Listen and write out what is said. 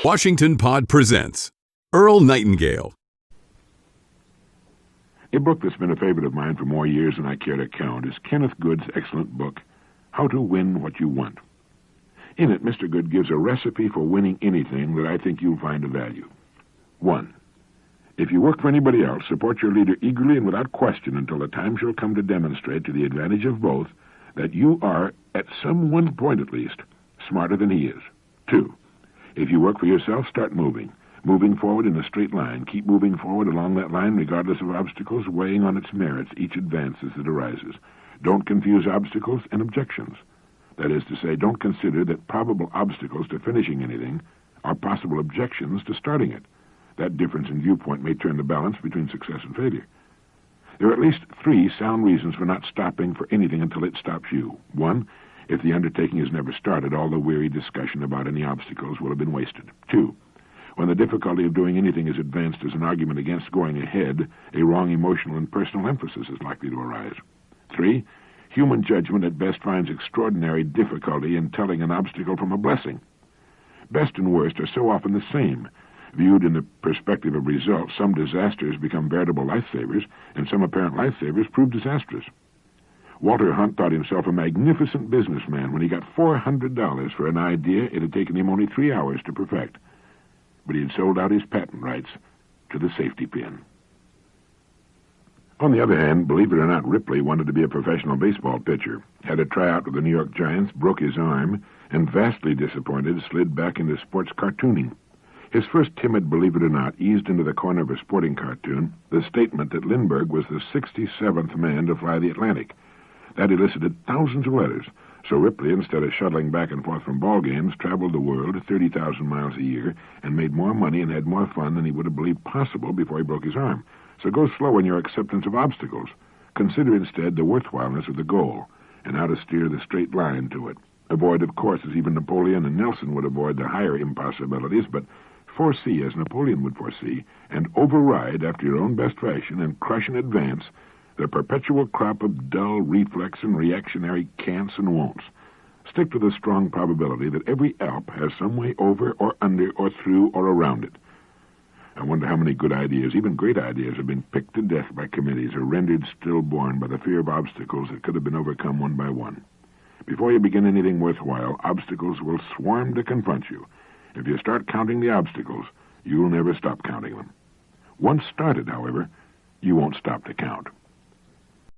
Washington Pod presents EARL Nightingale. A book that's been a favorite of mine for more years than I care to count is Kenneth Good's excellent book, How to Win What You Want. In it, Mr. Good gives a recipe for winning anything that I think you'll find of value. 1. If you work for anybody else, support your leader eagerly and without question until the time shall come to demonstrate to the advantage of both that you are, at some one point at least, smarter than he is. 2. If you work for yourself, start moving forward in a straight line. Keep moving forward along that line regardless of obstacles, weighing on its merits each advance as it arises. Don't confuse obstacles and objections. That is to say, don't consider that probable obstacles to finishing anything are possible objections to starting it. That difference in viewpoint may turn the balance between success and failure. There are at least 3 sound reasons for not stopping for anything until it stops you. 1, if the undertaking is never started, all the weary discussion about any obstacles will have been wasted. 2, when the difficulty of doing anything is advanced as an argument against going ahead, a wrong emotional and personal emphasis is likely to arise. 3, human judgment at best finds extraordinary difficulty in telling an obstacle from a blessing. Best and worst are so often the same. Viewed in the perspective of results, some disasters become veritable lifesavers, and some apparent lifesavers prove disastrous. Walter Hunt thought himself a magnificent businessman when he got $400 for an idea it had taken him only 3 hours to perfect. But he had sold out his patent rights to the safety pin. On the other hand, believe it or not, Ripley wanted to be a professional baseball pitcher, had a tryout with the New York Giants, broke his arm, and vastly disappointed, slid back into sports cartooning. His first timid believe it or not eased into the corner of a sporting cartoon the statement that Lindbergh was the 67th man to fly the Atlantic. That elicited thousands of letters, so Ripley, instead of shuttling back and forth from ball games, traveled the world 30,000 miles a year and made more money and had more fun than he would have believed possible before he broke his arm. So go slow in your acceptance of obstacles. Consider instead the worthwhileness of the goal and how to steer the straight line to it. Avoid, of course, as even Napoleon and Nelson would avoid the higher impossibilities, but foresee as Napoleon would foresee, and override after your own best fashion and crush in advance the perpetual crop of dull reflex and reactionary can'ts and won'ts. Stick to the strong probability that every Alp has some way over or under or through or around it. I wonder how many good ideas, even great ideas, have been picked to death by committees or rendered stillborn by the fear of obstacles that could have been overcome one by one. Before you begin anything worthwhile, obstacles will swarm to confront you. If you start counting the obstacles, you'll never stop counting them. Once started, however, you won't stop to count.